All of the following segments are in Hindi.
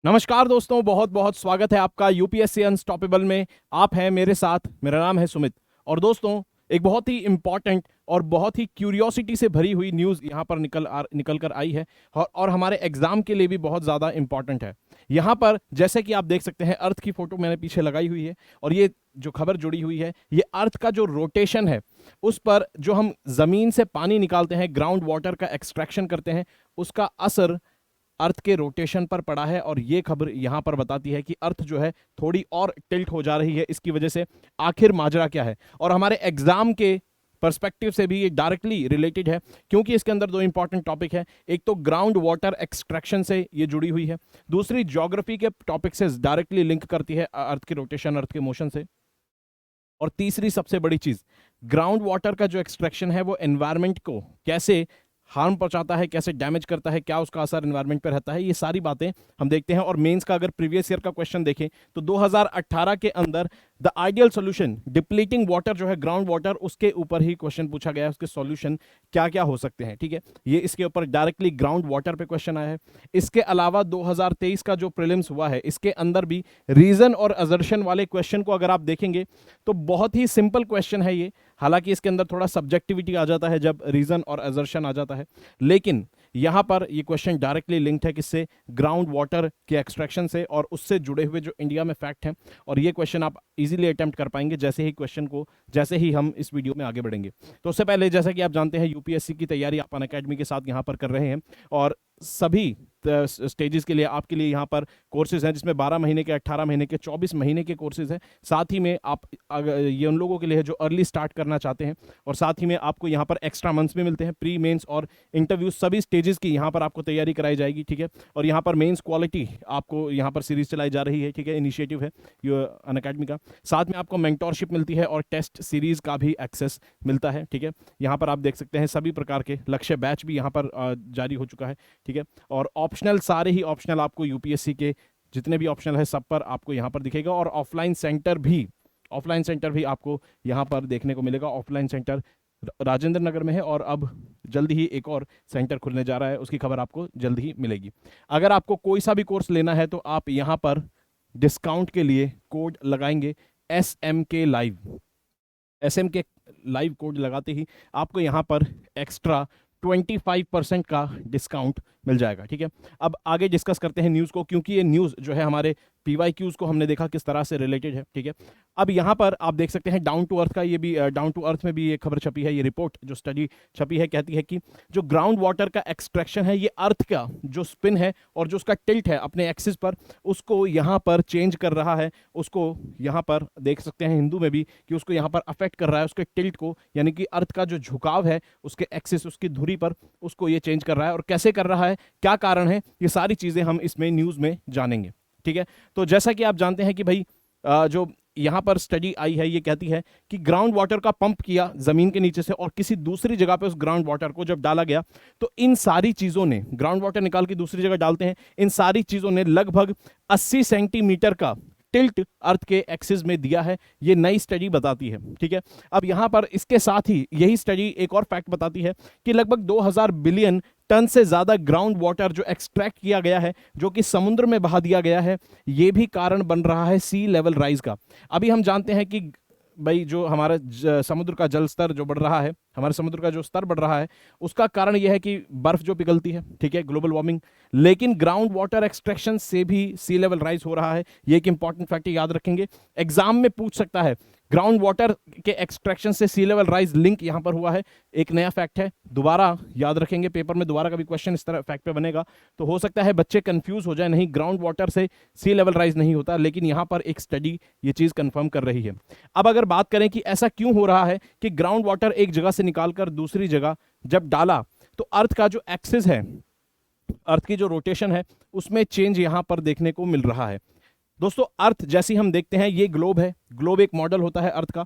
नमस्कार दोस्तों, बहुत बहुत स्वागत है आपका यूपीएससी अनस्टॉपेबल में। आप हैं मेरे साथ, मेरा नाम है सुमित। और दोस्तों, एक बहुत ही इंपॉर्टेंट और बहुत ही क्यूरियोसिटी से भरी हुई न्यूज़ यहाँ पर निकल कर आई है और हमारे एग्जाम के लिए भी बहुत ज़्यादा इंपॉर्टेंट है। यहाँ पर जैसे कि आप देख सकते हैं, अर्थ की फोटो मैंने पीछे लगाई हुई है और ये जो खबर जुड़ी हुई है, ये अर्थ का जो रोटेशन है उस पर जो हम ज़मीन से पानी निकालते हैं, ग्राउंड वाटर का एक्सट्रैक्शन करते हैं, उसका असर अर्थ के रोटेशन पर पड़ा है। और ये खबर यहां पर बताती है कि अर्थ जो है थोड़ी और टिल्ट हो जा रही है। इसकी वजह से आखिर माजरा क्या है, और हमारे एग्जाम के पर्सपेक्टिव से भी ये डायरेक्टली रिलेटेड है, क्योंकि इसके अंदर दो इंपॉर्टेंट टॉपिक है। एक तो ग्राउंड वाटर एक्सट्रैक्शन से ये जुड़ी हुई है, दूसरी ज्योग्राफी के टॉपिक से डायरेक्टली लिंक करती है अर्थ के रोटेशन, अर्थ के मोशन से। और तीसरी सबसे बड़ी चीज, ग्राउंड वाटर का जो एक्सट्रैक्शन है वो एनवायरमेंट को कैसे हार्म पहुंचाता है, कैसे डैमेज करता है, क्या उसका असर एनवायरमेंट पर रहता है, ये सारी बातें हम देखते हैं। और मेंस का अगर प्रीवियस ईयर का क्वेश्चन देखें तो 2018 के अंदर the ideal solution depleting water जो है, ग्राउंड वाटर, उसके ऊपर ही क्वेश्चन पूछा गया है। उसके सॉल्यूशन क्या क्या हो सकते हैं, ठीक है। ये इसके ऊपर डायरेक्टली ग्राउंड वाटर पे क्वेश्चन आया है। इसके अलावा 2023 का जो प्रीलिम्स हुआ है, इसके अंदर भी रीजन और अजर्शन वाले क्वेश्चन को अगर आप देखेंगे तो बहुत ही सिंपल क्वेश्चन है ये। हालांकि इसके अंदर थोड़ा सब्जेक्टिविटी आ जाता है जब रीजन और अजर्शन आ जाता है, लेकिन यहां पर ये क्वेश्चन डायरेक्टली लिंक्ड है किससे, ग्राउंड वाटर के एक्सट्रैक्शन से और उससे जुड़े हुए जो इंडिया में फैक्ट हैं। और ये क्वेश्चन आप इजीली अटेम्प्ट कर पाएंगे जैसे ही हम इस वीडियो में आगे बढ़ेंगे। तो उससे पहले, जैसा कि आप जानते हैं, यूपीएससी की तैयारी आप अनअकैडमी के साथ यहां पर कर रहे हैं और सभी स्टेजेस के लिए आपके लिए यहाँ पर कोर्सेज हैं, जिसमें 12 महीने के, 18 महीने के, 24 महीने के कोर्सेज हैं। साथ ही में आप ये उन लोगों के लिए है जो अर्ली स्टार्ट करना चाहते हैं, और साथ ही में आपको यहाँ पर एक्स्ट्रा मंथ्स भी मिलते हैं, प्री मेंस और इंटरव्यू, सभी स्टेजेस की यहाँ पर आपको तैयारी कराई जाएगी, ठीक है। और यहाँ पर मेंस क्वालिटी आपको यहाँ पर सीरीज चलाई जा रही है, ठीक है, इनिशिएटिव है ये अनअकैडमी का। साथ में आपको मेंटोरशिप मिलती है और टेस्ट सीरीज का भी एक्सेस मिलता है, ठीक है। यहाँ पर आप देख सकते हैं सभी प्रकार के लक्ष्य बैच भी यहाँ पर जारी हो चुका है, ठीक है। और ऑप्शनल, सारे ही ऑप्शनल आपको यूपीएससी के जितने भी ऑप्शनल है सब पर आपको यहाँ पर दिखेगा। और ऑफलाइन सेंटर भी आपको यहाँ पर देखने को मिलेगा। ऑफलाइन सेंटर राजेंद्र नगर में है और अब जल्दी ही एक और सेंटर खुलने जा रहा है, उसकी खबर आपको जल्द ही मिलेगी। अगर आपको कोई सा भी कोर्स लेना है तो आप यहाँ पर डिस्काउंट के लिए कोड लगाएंगे SMK लाइव कोड लगाते ही आपको यहाँ पर एक्स्ट्रा 25% का डिस्काउंट मिल जाएगा, ठीक है। अब आगे डिस्कस करते हैं न्यूज़ को, क्योंकि ये न्यूज़ जो है हमारे PYQs को हमने देखा किस तरह से रिलेटेड है, ठीक है। अब यहाँ पर आप देख सकते हैं डाउन टू अर्थ का, ये भी डाउन टू अर्थ में भी ये खबर छपी है, ये रिपोर्ट जो स्टडी छपी है कहती है कि जो ग्राउंड वाटर का एक्सट्रैक्शन है, ये अर्थ का जो स्पिन है और जो उसका टिल्ट है अपने एक्सिस पर, उसको यहाँ पर चेंज कर रहा है। उसको यहाँ पर देख सकते हैं हिंदू में भी कि उसको यहाँ पर अफेक्ट कर रहा है, उसके टिल्ट को, यानी कि अर्थ का जो झुकाव है उसके एक्सिस, उसकी धुरी पर, उसको ये चेंज कर रहा है। और कैसे कर रहा है, क्या कारण है, ये सारी चीजें हम इसमें न्यूज में जानेंगे, ठीक है। तो जैसा कि आप जानते हैं कि भाई जो यहां पर स्टडी आई है, ये कहती है कि ग्राउंड वाटर का पंप किया जमीन के नीचे से और किसी दूसरी जगह पे उस ग्राउंड वाटर को जब डाला गया, तो इन सारी चीजों ने, ग्राउंड वाटर निकाल के दूसरी जगह डालते हैं, इन सारी चीजों ने लगभग 80 सेंटीमीटर का टिल्ट अर्थ के एक्सिस में दिया है। ये नई स्टडी बताती है, ठीक है। अब यहां पर इसके साथ ही यही स्टडी एक और फैक्ट बताती है कि लगभग 2000 बिलियन टन से ज्यादा ग्राउंड वाटर जो एक्सट्रैक्ट किया गया है, जो कि समुद्र में बहा दिया गया है, यह भी कारण बन रहा है सी लेवल राइज का। अभी हम जानते हैं कि भाई जो हमारा समुद्र का जल स्तर जो बढ़ रहा है, हमारे समुद्र का जो स्तर बढ़ रहा है, उसका कारण यह है कि बर्फ जो पिघलती है, ठीक है, ग्लोबल वार्मिंग। लेकिन ग्राउंड वाटर एक्सट्रैक्शन से भी सी लेवल राइज हो रहा है। ये एक इंपॉर्टेंट फैक्ट याद रखेंगे, एग्जाम में पूछ सकता है। ग्राउंड वाटर के एक्सट्रैक्शन से सी लेवल राइज लिंक यहां पर हुआ है, एक नया फैक्ट है, दोबारा याद रखेंगे, पेपर में दोबारा कभी क्वेश्चन इस तरह फैक्ट पे बनेगा तो हो सकता है बच्चे कंफ्यूज हो जाए, नहीं, ग्राउंड वाटर से सी लेवल राइज नहीं होता, लेकिन यहां पर एक स्टडी ये चीज कंफर्म कर रही है। अब अगर बात करें कि ऐसा क्यों हो रहा है कि ग्राउंड वाटर एक जगह से निकालकर दूसरी जगह जब डाला तो अर्थ का जो एक्सिस है, अर्थ की जो रोटेशन है, उसमें चेंज यहां पर देखने को मिल रहा है। दोस्तों, अर्थ जैसी हम देखते हैं, ये ग्लोब है, ग्लोब एक मॉडल होता है अर्थ का।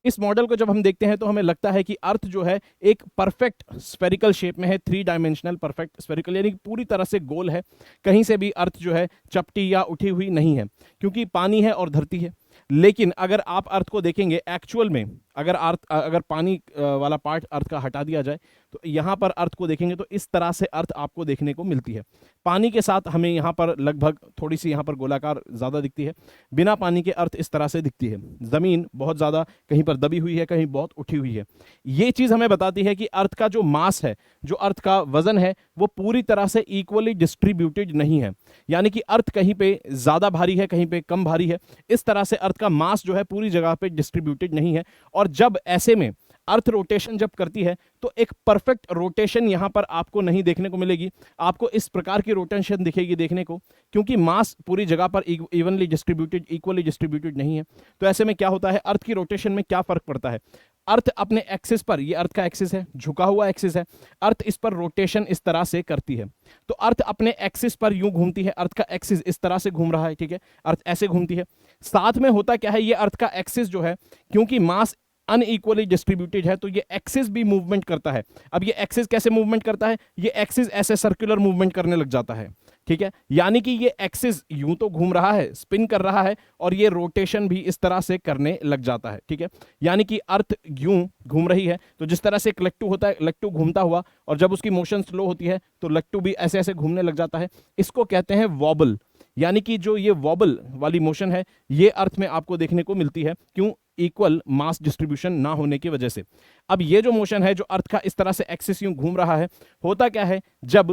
इस मॉडल को जब हम देखते हैं तो हमें लगता है कि अर्थ जो है एक परफेक्ट स्फेरिकल शेप में है, 3 डायमेंशनल परफेक्ट स्फेरिकल, यानी पूरी तरह से गोल है। कहीं से भी अर्थ जो है चपटी या उठी हुई नहीं है, क्योंकि पानी है और धरती है। लेकिन अगर आप अर्थ को देखेंगे एक्चुअल में, अगर पानी वाला पार्ट अर्थ का हटा दिया जाए तो यहाँ पर अर्थ को देखेंगे तो इस तरह से अर्थ आपको देखने को मिलती है। पानी के साथ हमें यहाँ पर लगभग थोड़ी सी यहाँ पर गोलाकार ज़्यादा दिखती है, बिना पानी के अर्थ इस तरह से दिखती है। ज़मीन बहुत ज़्यादा कहीं पर दबी हुई है, कहीं बहुत उठी हुई है। ये चीज़ हमें बताती है कि अर्थ का जो मास है, जो अर्थ का वजन है, वो पूरी तरह से इक्वली डिस्ट्रीब्यूटेड नहीं है। यानी कि अर्थ कहीं पे ज़्यादा भारी है, कहीं पे कम भारी है। इस तरह से अर्थ का मास जो है पूरी जगह पे डिस्ट्रीब्यूटेड नहीं है। और जब ऐसे में अर्थ रोटेशन जब करती है तो एक परफेक्ट रोटेशन यहां पर आपको नहीं देखने को मिलेगी। आपको इस प्रकार की रोटेशन दिखेगी देखने को, क्योंकि मास पूरी जगह पर इवनली डिस्ट्रीब्यूटेड, इक्वली डिस्ट्रीब्यूटेड नहीं है। तो ऐसे में क्या होता है, अर्थ की रोटेशन में क्या फर्क पड़ता है। अर्थ अपने एक्सिस पर, ये अर्थ का एक्सिस है, झुका हुआ एक्सिस है, अर्थ इस पर रोटेशन इस तरह से करती है। तो अर्थ अपने एक्सिस पर यूं घूमती है, अर्थ का एक्सिस इस तरह से घूम रहा है, ठीक है, अर्थ ऐसे घूमती है। साथ में होता क्या है, ये अर्थ का एक्सिस जो है, क्योंकि मास अनइक्वली डिस्ट्रीब्यूटेड है, तो ये एक्सिस भी मूवमेंट करता है। अब ये एक्सिस कैसे मूवमेंट करता है, ये एक्सिस ऐसे सर्कुलर मूवमेंट करने लग जाता है, ठीक है। यानी कि ये एक्सिस यूं तो घूम रहा है, स्पिन कर रहा है, और ये रोटेशन भी इस तरह से करने लग जाता है, ठीक है। यानी कि अर्थ यूं घूम रही है, तो जिस तरह से एक लट्टू होता है, लट्टू घूमता हुआ, और जब उसकी मोशन स्लो होती है तो लट्टू भी ऐसे ऐसे घूमने लग जाता है। इसको कहते हैं वॉबल। यानी कि जो ये वॉबल वाली मोशन है, ये अर्थ में आपको देखने को मिलती है। क्यों? इक्वल मास डिस्ट्रीब्यूशन ना होने की वजह से। अब ये जो मोशन है, जो अर्थ का इस तरह से एक्सिस यूं घूम रहा है, होता क्या है, जब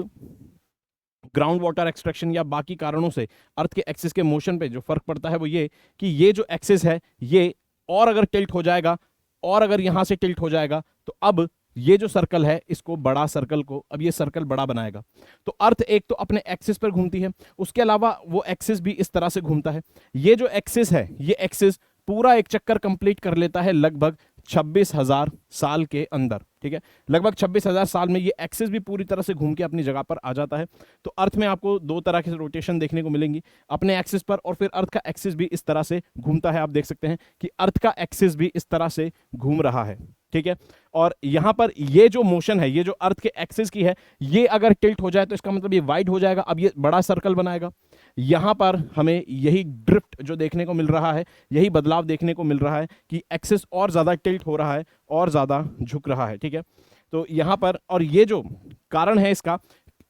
ग्राउंड वाटर एक्सट्रैक्शन या बाकी कारणों से अर्थ के एक्सिस के मोशन पे जो फर्क पड़ता है वो ये कि ये जो एक्सिस है, ये और अगर टिल्ट हो जाएगा, और अगर यहां से टिल्ट हो जाएगा, तो अब ये जो सर्कल है, इसको बड़ा सर्कल को, अब ये सर्कल बड़ा बनाएगा। तो अर्थ एक तो अपने एक्सिस पर घूमती है, उसके अलावा वो एक्सिस भी इस तरह से घूमता है। ये जो एक्सिस है, ये एक्सिस पूरा एक चक्कर कंप्लीट कर लेता है लगभग 26,000 साल के अंदर, ठीक है। लगभग 26,000 साल में ये एक्सिस भी पूरी तरह से घूम के अपनी जगह पर आ जाता है। तो अर्थ में आपको दो तरह की रोटेशन देखने को मिलेंगी, अपने एक्सिस पर, और फिर अर्थ का एक्सिस भी इस तरह से घूमता है। आप देख सकते हैं कि अर्थ का एक्सिस भी इस तरह से घूम रहा है, ठीक है। और यहां पर ये जो मोशन है, ये जो अर्थ के एक्सिस की है, ये अगर टिल्ट हो जाए तो इसका मतलब ये वाइड हो जाएगा, अब ये बड़ा सर्कल बनाएगा। यहां पर हमें यही ड्रिफ्ट जो देखने को मिल रहा है, यही बदलाव देखने को मिल रहा है कि एक्सिस और ज्यादा टिल्ट हो रहा है, और ज्यादा झुक रहा है, ठीक है। तो यहां पर, और ये जो कारण है इसका,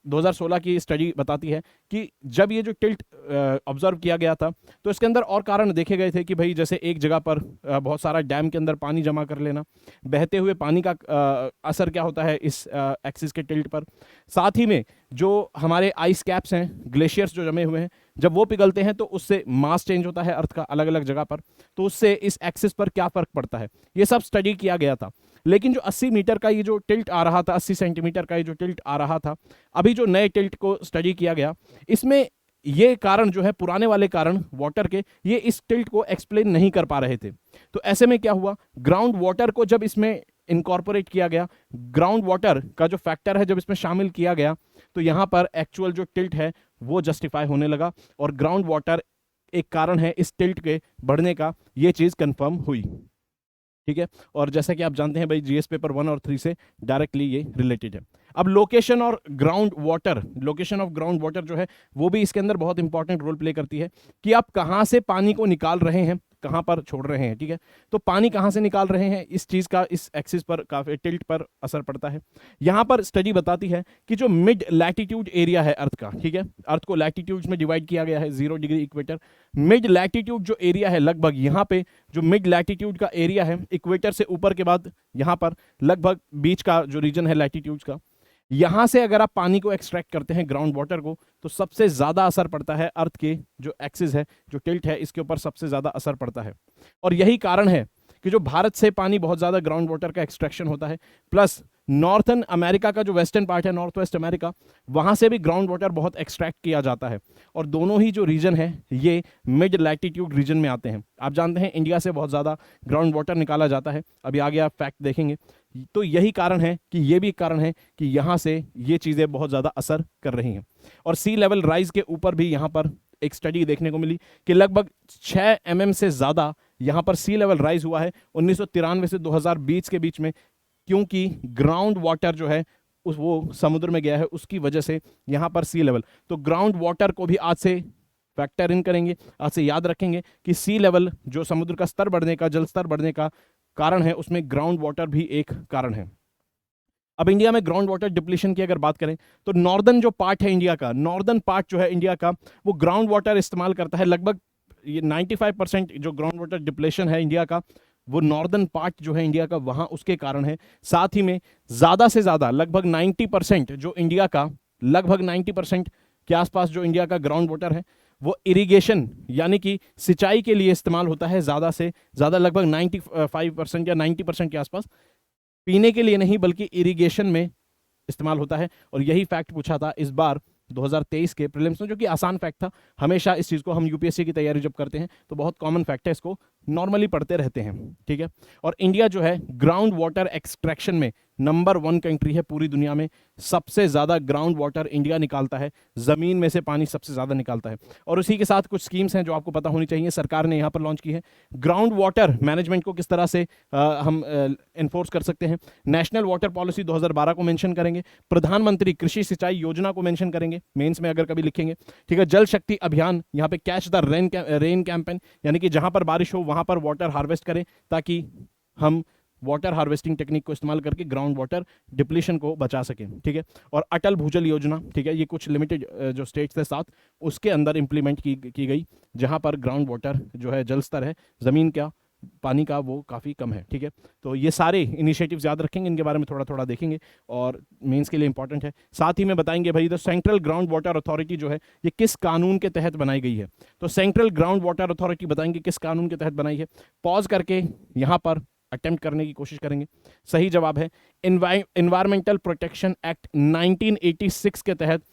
2016 की स्टडी बताती है कि जब ये जो टिल्ट ऑब्जर्व किया गया था, तो इसके अंदर और कारण देखे गए थे कि भाई जैसे एक जगह पर बहुत सारा डैम के अंदर पानी जमा कर लेना, बहते हुए पानी का असर क्या होता है इस एक्सिस के टिल्ट पर। साथ ही में जो हमारे आइस कैप्स हैं, ग्लेशियर्स जो जमे हुए हैं, जब वो पिघलते हैं तो उससे मास चेंज होता है अर्थ का अलग अलग जगह पर, तो उससे इस एक्सिस पर क्या फर्क पड़ता है, ये सब स्टडी किया गया था। लेकिन जो 80 मीटर का ये जो टिल्ट आ रहा था, 80 सेंटीमीटर का ये जो टिल्ट आ रहा था, अभी जो नए टिल्ट को स्टडी किया गया, इसमें ये कारण जो है, पुराने वाले कारण वाटर के, ये इस टिल्ट को एक्सप्लेन नहीं कर पा रहे थे। तो ऐसे में क्या हुआ, ग्राउंड वाटर को जब इसमें इनकॉर्पोरेट किया गया, ग्राउंड वाटर का जो फैक्टर है जब इसमें शामिल किया गया, तो यहां पर एक्चुअल जो टिल्ट है वो जस्टिफाई होने लगा, और ग्राउंड वाटर एक कारण है इस टिल्ट के बढ़ने का, ये चीज कंफर्म हुई, ठीक है। और जैसा कि आप जानते हैं भाई, जीएस पेपर 1 और 3 से डायरेक्टली ये रिलेटेड है। अब लोकेशन और ground water, location of ground water जो है वो भी इसके अंदर बहुत इंपॉर्टेंट रोल प्ले करती है कि आप कहां से पानी को निकाल रहे हैं, कहां पर छोड़ रहे हैं, ठीक है। तो पानी कहां से निकाल रहे हैं, इस चीज का इस एक्सिस पर काफी, टिल्ट पर असर पड़ता है। यहां पर स्टडी बताती है कि जो मिड लैटिट्यूड एरिया है अर्थ का, ठीक है, अर्थ को लैटिट्यूड्स में डिवाइड किया गया है, 0 डिग्री इक्वेटर। मिड लैटिट्यूड जो एरिया है, लगभग यहां पे जो मिड लैटिट्यूड का एरिया है, इक्वेटर से ऊपर के बाद यहां पर लगभग बीच का जो रीजन है लैटिट्यूड्स का, यहां से अगर आप पानी को एक्सट्रैक्ट करते हैं, ग्राउंड वाटर को, तो सबसे ज्यादा असर पड़ता है अर्थ के जो एक्सिस है, जो टिल्ट है, इसके ऊपर सबसे ज्यादा असर पड़ता है। और यही कारण है कि जो भारत से पानी बहुत ज्यादा ग्राउंड वाटर का एक्सट्रैक्शन होता है, प्लस नॉर्थन अमेरिका का जो वेस्टर्न पार्ट है, नॉर्थ वेस्ट अमेरिका, वहां से भी ग्राउंड वाटर बहुत एक्सट्रैक्ट किया जाता है। और दोनों ही जो रीजन है ये मिड लैटिट्यूड रीजन में आते हैं। आप जानते हैं इंडिया से बहुत ज्यादा ग्राउंड वाटर निकाला जाता है, अभी आगे आप फैक्ट देखेंगे। तो यही कारण है कि ये भी कारण है कि यहां से ये चीजें बहुत ज्यादा असर कर रही हैं। और सी लेवल राइज के ऊपर भी यहां पर एक स्टडी देखने को मिली कि लगभग 6 mm से ज्यादा यहां पर सी लेवल राइज हुआ है 1993 से 2020 के बीच में, क्योंकि ग्राउंड वाटर जो है वो समुद्र में गया है, उसकी वजह से यहां पर सी लेवल। तो ग्राउंड वाटर को भी आज से फैक्टर इन करेंगे, आज से याद रखेंगे कि सी लेवल, जो समुद्र का स्तर बढ़ने का, जल स्तर बढ़ने का कारण है, उसमें ग्राउंड वाटर भी एक कारण है। अब इंडिया में ग्राउंड वाटर डिप्लीशन की अगर बात करें तो नॉर्दर्न जो पार्ट है इंडिया का, नॉर्दर्न पार्ट जो है इंडिया का, वो ग्राउंड वाटर इस्तेमाल करता है। लगभग ये 95% जो ग्राउंड वाटर डिप्लेशन है इंडिया का, वो नॉर्दर्न पार्ट जो है इंडिया का, वहां उसके कारण है। साथ ही में ज्यादा से ज्यादा लगभग 90% जो इंडिया का, लगभग 90% के आसपास जो इंडिया का ग्राउंड वाटर है वो इरिगेशन यानी कि सिंचाई के लिए इस्तेमाल होता है। ज्यादा से ज्यादा लगभग 95% या 90% के आसपास पीने के लिए नहीं बल्कि इरिगेशन में इस्तेमाल होता है। और यही फैक्ट पूछा था इस बार 2023 के प्रीलिम्स में, जो कि आसान फैक्ट था। हमेशा इस चीज को हम यूपीएससी की तैयारी जब करते हैं तो बहुत कॉमन फैक्ट है, इसको नॉर्मली पढ़ते रहते हैं, ठीक है। और इंडिया जो है ग्राउंड वाटर एक्सट्रैक्शन में नंबर 1 कंट्री है पूरी दुनिया में। सबसे ज्यादा ग्राउंड वाटर इंडिया निकालता है, जमीन में से पानी सबसे ज्यादा निकालता है। और उसी के साथ कुछ स्कीम्स हैं जो आपको पता होनी चाहिए, सरकार ने यहां पर लॉन्च की है। ग्राउंड वाटर मैनेजमेंट को किस तरह से हम एनफोर्स कर सकते हैं, नेशनल वाटर पॉलिसी 2012 को मेंशन करेंगे, प्रधानमंत्री कृषि सिंचाई योजना को मेंशन करेंगे मेंस में अगर कभी लिखेंगे, ठीक है। जल शक्ति अभियान, यहाँ पे कैच द रेन कैंपेन, यानी कि जहां पर बारिश हो वहां पर वाटर हार्वेस्ट करें ताकि हम वाटर हार्वेस्टिंग टेक्निक को इस्तेमाल करके ग्राउंड वाटर डिप्लीशन को बचा सकें, ठीक है। और अटल भूजल योजना, ठीक है, ये कुछ लिमिटेड जो स्टेट्स है साथ, उसके अंदर इंप्लीमेंट की गई, जहां पर ग्राउंड वाटर जो है जल स्तर है जमीन का पानी का वो काफ़ी कम है, ठीक है। तो ये सारे इनिशिएटिव्स याद रखेंगे, इनके बारे में थोड़ा थोड़ा देखेंगे और मेंस के लिए इंपॉर्टेंट है। साथ ही में बताएंगे भाई the central ground water authority जो है ये किस कानून के तहत बनाई गई है। तो सेंट्रल ग्राउंड वाटर अथॉरिटी बताएंगे किस कानून के तहत बनाई है। पॉज करके यहाँ पर अटेम्प्ट करने की कोशिश करेंगे। सही जवाब है एनवायरमेंटल प्रोटेक्शन एक्ट 1986 के तहत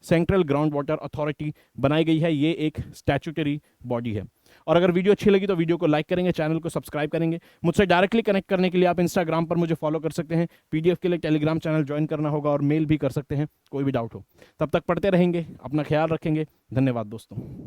सेंट्रल ग्राउंड वाटर अथॉरिटी बनाई गई है। ये एक स्टैट्यूटरी बॉडी है। और अगर वीडियो अच्छी लगी तो वीडियो को लाइक करेंगे, चैनल को सब्सक्राइब करेंगे। मुझसे डायरेक्टली कनेक्ट करने के लिए आप इंस्टाग्राम पर मुझे फॉलो कर सकते हैं, पीडीएफ के लिए टेलीग्राम चैनल ज्वाइन करना होगा और मेल भी कर सकते हैं कोई भी डाउट हो। तब तक पढ़ते रहेंगे, अपना ख्याल रखेंगे। धन्यवाद दोस्तों।